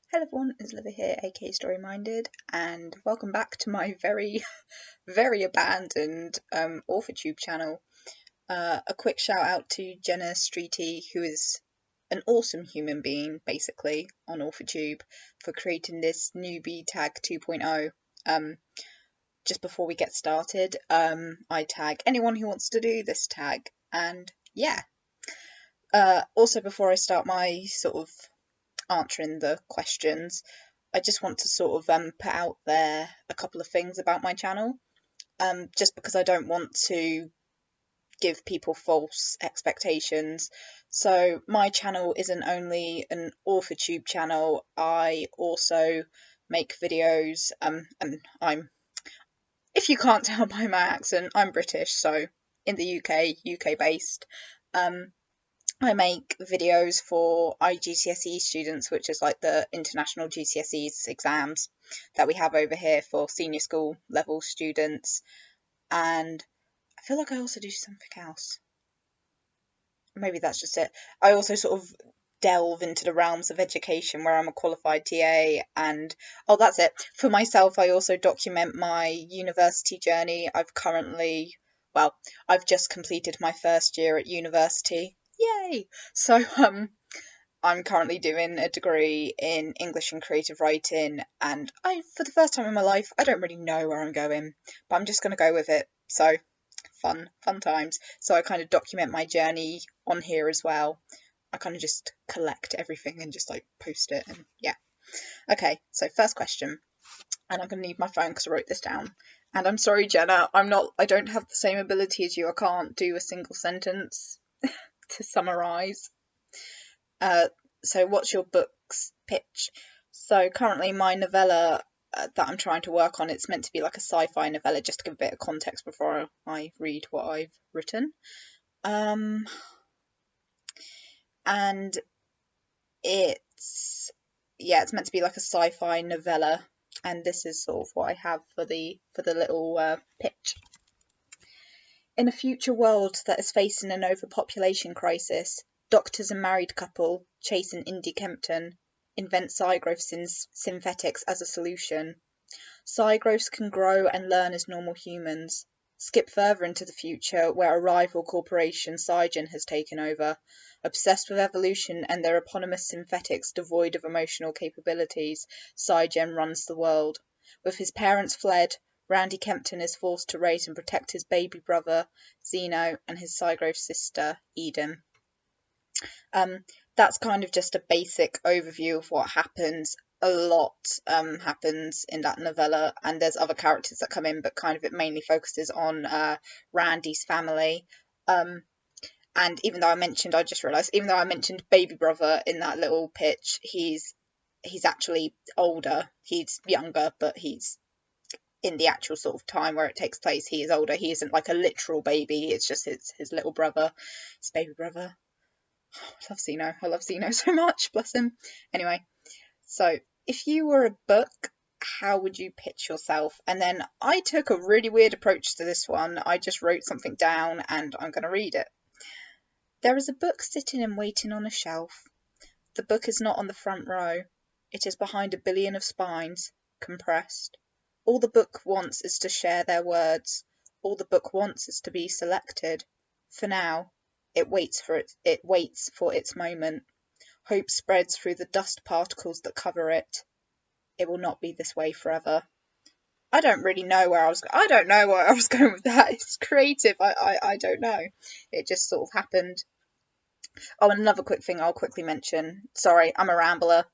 Hello everyone, it's Liva here, aka Story Minded, and welcome back to my very, very abandoned Authortube channel. A quick shout out to Jenna Streety, who is an awesome human being, basically, on Authortube, for creating this Newbie Tag 2.0. Just before we get started, I tag anyone who wants to do this tag, and yeah. Also, before I start my sort of answering the questions, I just want to sort of put out there a couple of things about my channel, just because I don't want to give people false expectations. So my channel isn't only an Authortube channel, I also make videos, and if you can't tell by my accent, I'm British, so in the UK based. I make videos for IGCSE students, which is like the international GCSEs exams that we have over here for senior school level students. And I feel like I also do something else. Maybe that's just it. I also sort of delve into the realms of education where I'm a qualified TA, and that's it. For myself, I also document my university journey. I've just completed my first year at university. Yay! So I'm currently doing a degree in English and creative writing, and for the first time in my life, I don't really know where I'm going, but I'm just going to go with it. So fun times. So I kind of document my journey on here as well. I kind of just collect everything and just like post it, and yeah. Okay, so first question, and I'm going to need my phone because I wrote this down. And I'm sorry, Jenna, I don't have the same ability as you. I can't do a single sentence to summarise. So what's your book's pitch? So currently my novella that I'm trying to work on, it's meant to be like a sci-fi novella, just to give a bit of context before I read what I've written. And it's meant to be like a sci-fi novella, and this is sort of what I have for the little pitch. In a future world that is facing an overpopulation crisis, doctors and married couple chasing Indy Kempton invent cell-growth synthetics as a solution. Cell-growths can grow and learn as normal humans. Skip further into the future, where a rival corporation, Cygen, has taken over. Obsessed with evolution and their eponymous synthetics devoid of emotional capabilities, Cygen runs the world. With his parents fled, Randy Kempton is forced to raise and protect his baby brother, Zeno, and his cell-growth sister, Eden. That's kind of just a basic overview of what happens. A lot happens in that novella, and there's other characters that come in, but kind of it mainly focuses on Randy's family. And even though I mentioned baby brother in that little pitch, he's actually older. He's younger, but he's in the actual sort of time where it takes place, he is older. He isn't like a literal baby, it's just his little brother, his baby brother. I love Zeno so much, bless him. Anyway, so if you were a book, how would you pitch yourself? And then I took a really weird approach to this one. I just wrote something down and I'm going to read it. There is a book sitting and waiting on a shelf. The book is not on the front row. It is behind a billion of spines, compressed. All the book wants is to share their words. All the book wants is to be selected. For now, it waits for its moment. Hope spreads through the dust particles that cover it. It will not be this way forever. I don't know where I was going with that. It's creative. I don't know. It just sort of happened. Oh, and another quick thing I'll quickly mention. Sorry, I'm a rambler.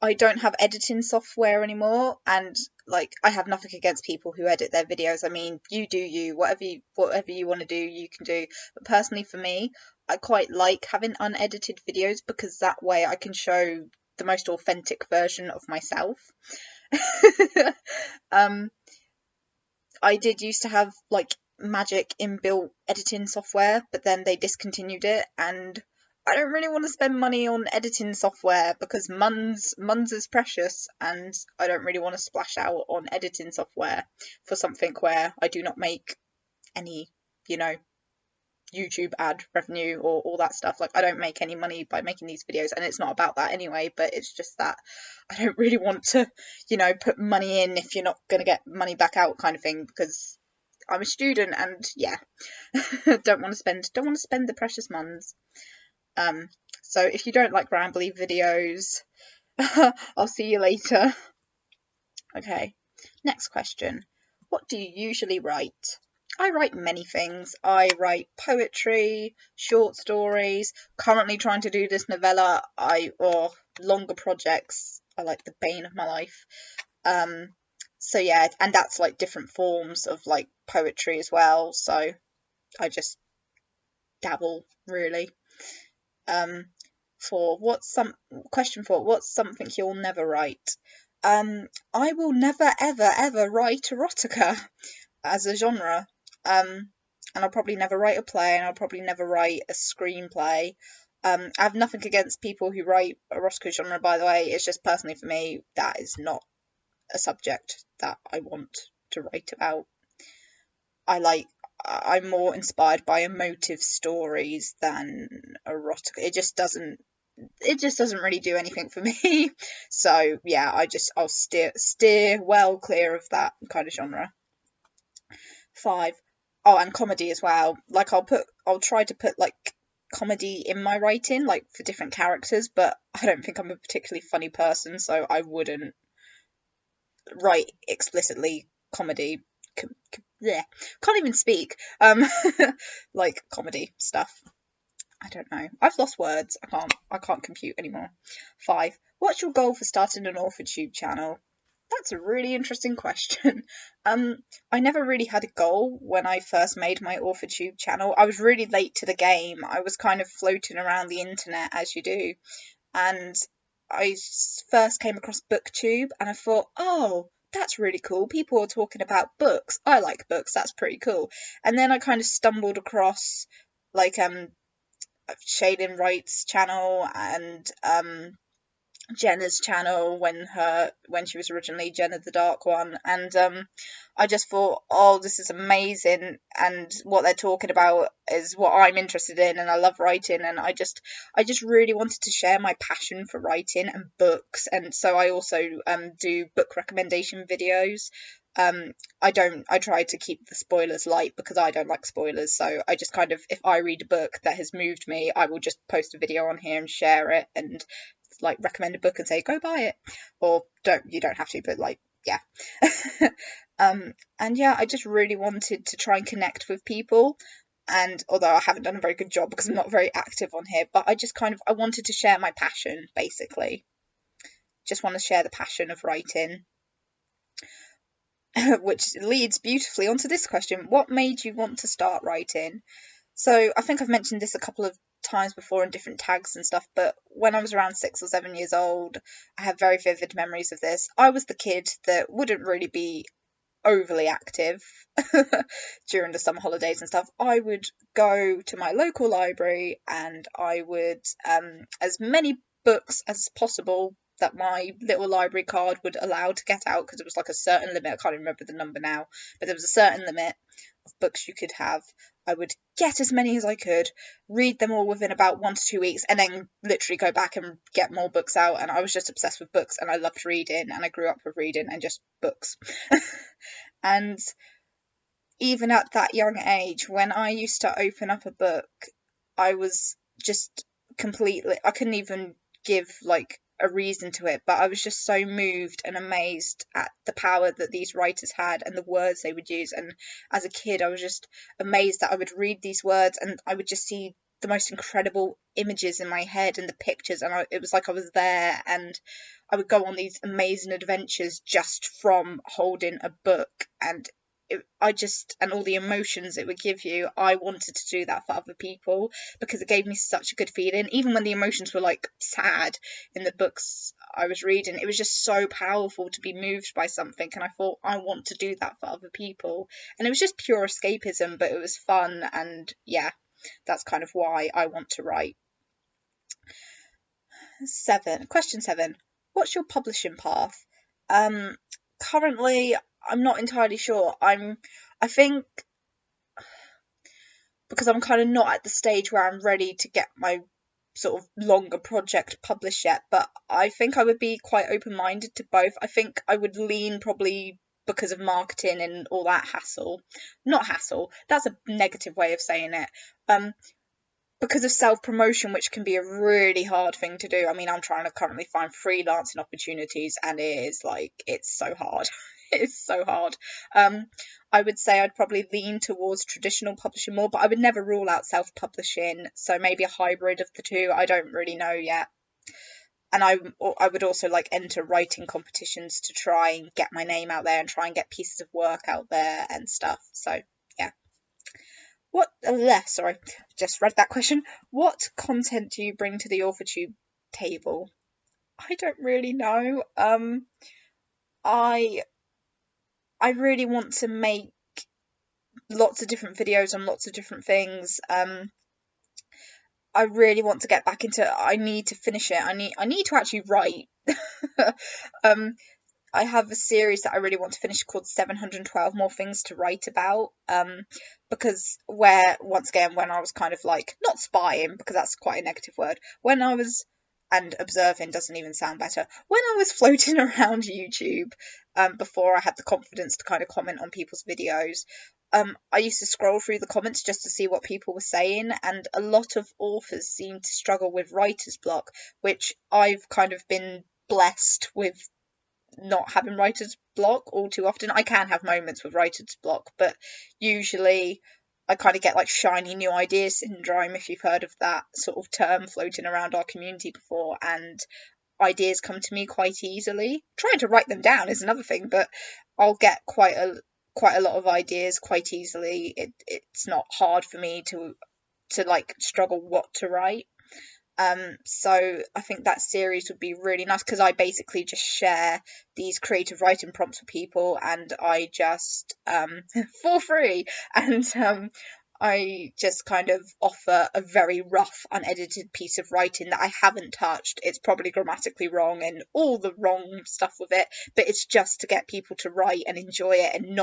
I don't have editing software anymore, and like I have nothing against people who edit their videos. I mean, you do you, whatever you want to do, you can do. But personally, for me, I quite like having unedited videos because that way I can show the most authentic version of myself. I did used to have like Magic inbuilt editing software, but then they discontinued it, and I don't really want to spend money on editing software because months is precious, and I don't really want to splash out on editing software for something where I do not make any, YouTube ad revenue or all that stuff. Like, I don't make any money by making these videos, and it's not about that anyway, but it's just that I don't really want to, you know, put money in if you're not going to get money back out kind of thing, because I'm a student and yeah, don't want to spend the precious funds. So if you don't like rambly videos, I'll see you later. Okay, next question. What do you usually write? I write many things. I write poetry, short stories, currently trying to do this novella, or longer projects. I like the bane of my life. So yeah, and that's like different forms of like poetry as well. So I just dabble really. Question 4, what's something you'll never write? I will never ever write erotica as a genre. And I'll probably never write a play, and I'll probably never write a screenplay. I have nothing against people who write erotica genre, by the way. It's just personally for me, that is not a subject that I want to write about. I'm more inspired by emotive stories than erotica. It just doesn't really do anything for me. So yeah, I'll steer well clear of that kind of genre. 5. Oh, and comedy as well. Like I'll try to put like comedy in my writing, like for different characters, but I don't think I'm a particularly funny person, so I wouldn't write explicitly comedy. Yeah, can't even speak. Like comedy stuff. I don't know. I've lost words. I can't compute anymore. 5. What's your goal for starting an Authortube channel? That's a really interesting question. I never really had a goal when I first made my Authortube channel. I was really late to the game. I was kind of floating around the internet as you do, and I first came across BookTube, and I thought, oh, that's really cool. People are talking about books. I like books. That's pretty cool. And then I kind of stumbled across like Shaylin Wright's channel and Jenna's channel when she was originally Jenna the Dark One, and I just thought, oh, this is amazing, and what they're talking about is what I'm interested in, and I love writing, and I just really wanted to share my passion for writing and books, and so I also do book recommendation videos. I try to keep the spoilers light because I don't like spoilers, so I just kind of, if I read a book that has moved me, I will just post a video on here and share it and like recommend a book and say go buy it, or you don't have to, but like yeah. And yeah, I just really wanted to try and connect with people, and although I haven't done a very good job because I'm not very active on here, but I wanted to share my passion, basically. Just want to share the passion of writing. Which leads beautifully onto this question. What made you want to start writing? So I think I've mentioned this a couple of times before in different tags and stuff, but when I was around 6 or 7 years old, I have very vivid memories of this. I was the kid that wouldn't really be overly active during the summer holidays and stuff. I would go to my local library and I would as many books as possible that my little library card would allow to get out, because it was like a certain limit. I can't remember the number now, but there was a certain limit of books you could have. I would get as many as I could, read them all within about 1 to 2 weeks, and then literally go back and get more books out. And I was just obsessed with books, and I loved reading, and I grew up with reading and just books. And even at that young age, when I used to open up a book, I was just completely, I couldn't even give like a reason to it, but I was just so moved and amazed at the power that these writers had and the words they would use. And as a kid, I was just amazed that I would read these words and I would just see the most incredible images in my head and the pictures, and it was like I was there, and I would go on these amazing adventures just from holding a book, and and all the emotions it would give you. I wanted to do that for other people because it gave me such a good feeling. Even when the emotions were like sad in the books I was reading, it was just so powerful to be moved by something, and I thought, I want to do that for other people. And it was just pure escapism, but it was fun, and yeah, that's kind of why I want to write. Question 7. What's your publishing path? Currently, I'm not entirely sure. I think because I'm kind of not at the stage where I'm ready to get my sort of longer project published yet, but I think I would be quite open-minded to both. I think I would lean probably because of marketing and all that hassle. Not hassle, that's a negative way of saying it. Because of self-promotion, which can be a really hard thing to do. I mean, I'm trying to currently find freelancing opportunities, and it is like, it's so hard. It's so hard. I would say I'd probably lean towards traditional publishing more, but I would never rule out self-publishing, so maybe a hybrid of the two. I don't really know yet. And I would also like enter writing competitions to try and get my name out there and try and get pieces of work out there and stuff. So yeah. Sorry, just read that question. What content do you bring to the Authortube table? I don't really know. I really want to make lots of different videos on lots of different things. I really want to get back into. I need to finish it. I need to actually write. I have a series that I really want to finish called 712 More Things to Write About, because once again, when I was kind of like, not spying, because that's quite a negative word, and observing doesn't even sound better, when I was floating around YouTube, before I had the confidence to kind of comment on people's videos, I used to scroll through the comments just to see what people were saying, and a lot of authors seem to struggle with writer's block, which I've kind of been blessed with not having writer's block all too often. I can have moments with writer's block, but usually I kind of get like shiny new idea syndrome, if you've heard of that sort of term floating around our community before, and ideas come to me quite easily. Trying to write them down is another thing, but I'll get quite a lot of ideas quite easily. It's not hard for me to like struggle what to write. So I think that series would be really nice, because I basically just share these creative writing prompts with people, and I just for free, and I just kind of offer a very rough, unedited piece of writing that I haven't touched. It's probably grammatically wrong and all the wrong stuff with it, but it's just to get people to write and enjoy it, and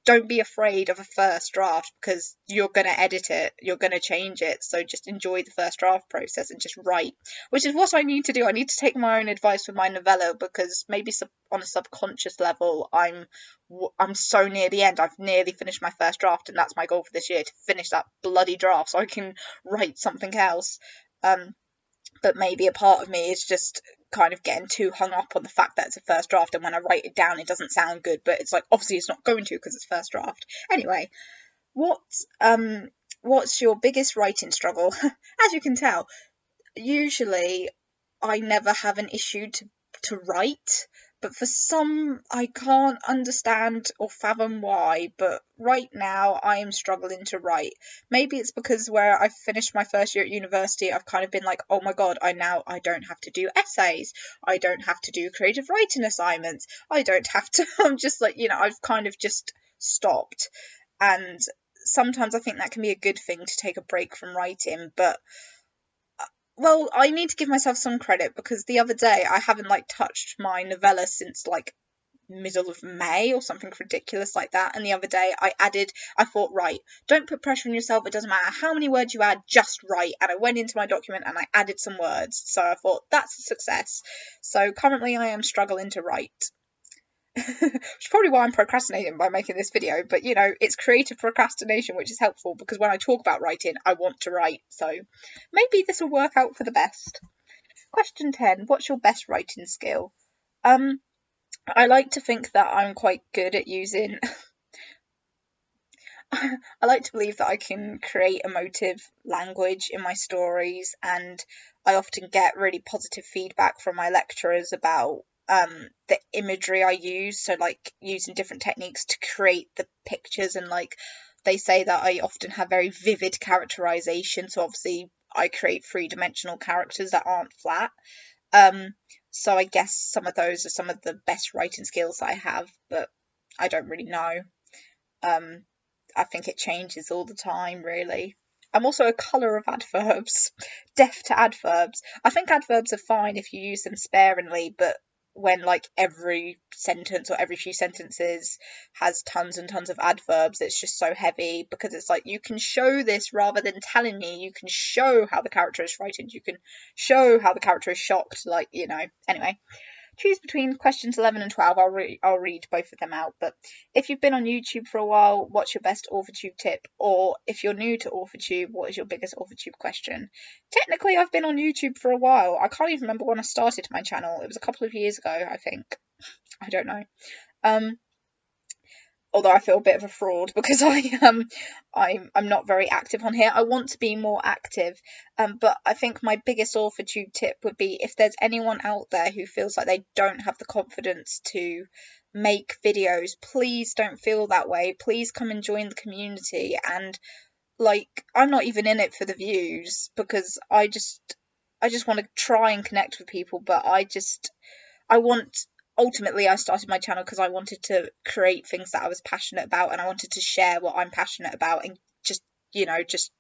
don't be afraid of a first draft, because you're going to edit it, you're going to change it, so just enjoy the first draft process and just write, which is what I need to do. I need to take my own advice with my novella, because maybe on a subconscious level, I'm so near the end. I've nearly finished my first draft, and that's my goal for this year, to finish that bloody draft so I can write something else. But maybe a part of me is just kind of getting too hung up on the fact that it's a first draft, and when I write it down it doesn't sound good, but it's like, obviously it's not going to, because it's first draft. Anyway, what's your biggest writing struggle? As you can tell, usually I never have an issue to write, but for some, I can't understand or fathom why, but right now I am struggling to write. Maybe it's because where I finished my first year at university, I've kind of been like, oh my god, I don't have to do essays, I don't have to do creative writing assignments, I don't have to, I'm just like, I've kind of just stopped. And sometimes I think that can be a good thing, to take a break from writing, but well, I need to give myself some credit, because the other day I haven't touched my novella since middle of May or something ridiculous like that, and the other day I thought, right, don't put pressure on yourself, it doesn't matter how many words you add, just write, and I went into my document and I added some words, so I thought, that's a success. So currently I am struggling to write. Which is probably why I'm procrastinating by making this video, but it's creative procrastination, which is helpful, because when I talk about writing, I want to write, so maybe this will work out for the best. Question 10. What's your best writing skill? I like to think that I'm quite good at using I like to believe that I can create emotive language in my stories, and I often get really positive feedback from my lecturers about the imagery I use, so using different techniques to create the pictures, and they say that I often have very vivid characterization, so obviously I create three-dimensional characters that aren't flat. So I guess some of those are some of the best writing skills I have, but I don't really know. I think it changes all the time, really. I'm also a colour of adverbs, deaf to adverbs. I think adverbs are fine if you use them sparingly, but when like every sentence or every few sentences has tons and tons of adverbs. It's just so heavy, because it's like, you can show this rather than telling me. You can show how the character is frightened, you can show how the character is shocked, like, you know. Anyway, choose between questions 11 and 12. I'll read both of them out. But if you've been on YouTube for a while, what's your best Authortube tip? Or if you're new to Authortube, what is your biggest Authortube question? Technically, I've been on YouTube for a while. I can't even remember when I started my channel. It was a couple of years ago, I think. I don't know. Although I feel a bit of a fraud, because I'm not very active on here. I want to be more active, but I think my biggest Authortube tip would be, if there's anyone out there who feels like they don't have the confidence to make videos, please don't feel that way. Please come and join the community. And like, I'm not even in it for the views, because I just want to try and connect with people, but ultimately, I started my channel because I wanted to create things that I was passionate about, and I wanted to share what I'm passionate about, and just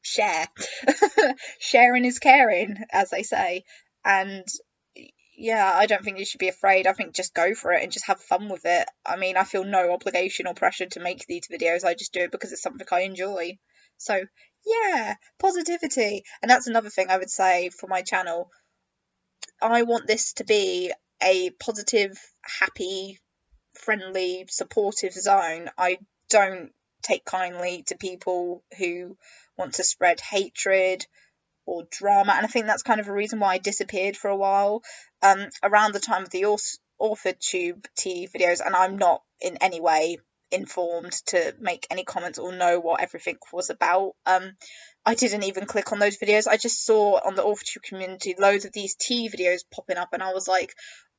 share. Sharing is caring, as they say. And yeah, I don't think you should be afraid. I think just go for it and just have fun with it. I mean, I feel no obligation or pressure to make these videos. I just do it because it's something I enjoy. So yeah, positivity. And that's another thing I would say for my channel. I want this to be a positive, happy, friendly, supportive zone. I don't take kindly to people who want to spread hatred or drama, and I think that's kind of a reason why I disappeared for a while around the time of the Authortube tea videos, and I'm not in any way informed to make any comments or know what everything was about. I didn't even click on those videos. I just saw on the Authortube community loads of these tea videos popping up, and I was like,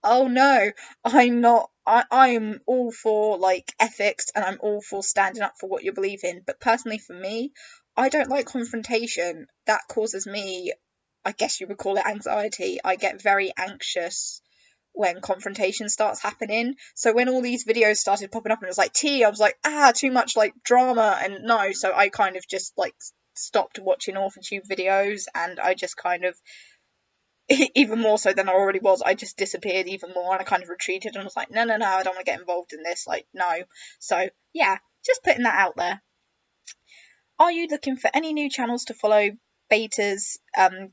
oh no, I'm all for like ethics, and I'm all for standing up for what you believe in. But personally for me, I don't like confrontation. That causes me, I guess you would call it, anxiety. I get very anxious when confrontation starts happening. So when all these videos started popping up and it was like tea, I was like, too much like drama, and no. So I kind of just like stopped watching Authortube videos, and I just kind of, even more so than I already was, I just disappeared even more, and I kind of retreated and was like, no, I don't want to get involved in this, like, no. So yeah, just putting that out there. Are you looking for any new channels to follow, betas,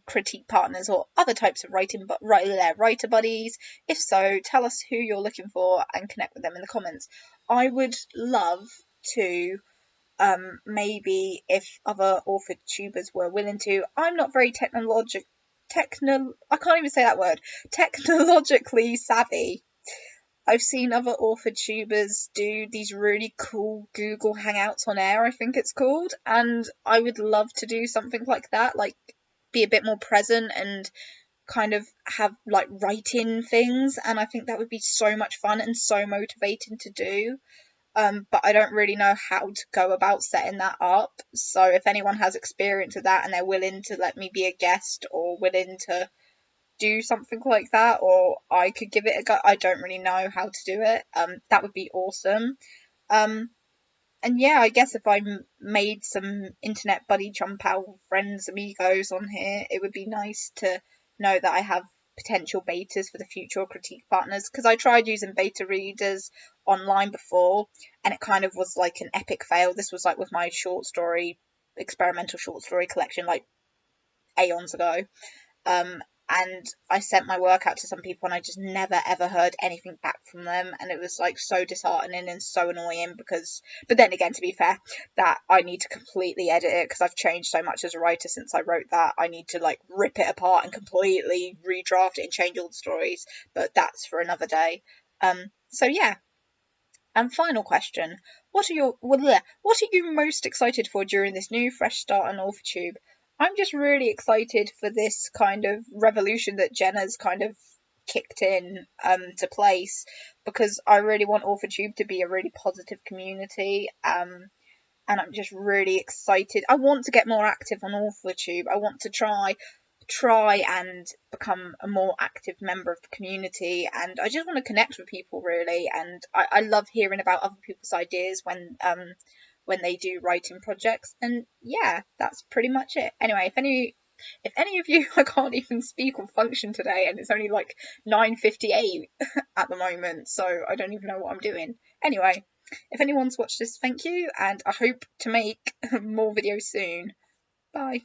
critique partners, or other types of writer buddies? If so, tell us who you're looking for and connect with them in the comments. I would love to, maybe if other Authortubers were willing to. I'm not very technologically savvy. I've seen other Authortubers do these really cool Google Hangouts on Air, I think it's called, and I would love to do something like that, like be a bit more present and kind of have like writing things, and I think that would be so much fun and so motivating to do. But I don't really know how to go about setting that up. So if anyone has experience with that and they're willing to let me be a guest, or willing to do something like that, or I could give it a go, I don't really know how to do it, that would be awesome. And yeah, I guess if I made some internet buddy jump out friends, amigos on here, it would be nice to know that I have potential betas for the future, or critique partners, because I tried using beta readers online before and it kind of was like an epic fail. This was like with my experimental short story collection, like aeons ago. And I sent my work out to some people and I just never ever heard anything back from them, and it was like so disheartening and so annoying, but then again, to be fair, that I need to completely edit it because I've changed so much as a writer since I wrote that. I need to like rip it apart and completely redraft it and change all the stories, but that's for another day. So yeah. And final question, what are you most excited for during this new fresh start on Authortube? I'm just really excited for this kind of revolution that Jenna's kind of kicked in to place, because I really want Authortube to be a really positive community, and I'm just really excited. I want to get more active on Authortube. I want to try and become a more active member of the community, and I just want to connect with people really, and I love hearing about other people's ideas when they do writing projects. And yeah, that's pretty much it. Anyway, if If any of you, I can't even speak or function today, and it's only like 9:58 at the moment, so I don't even know what I'm doing. Anyway, if anyone's watched this, thank you, and I hope to make more videos soon. Bye.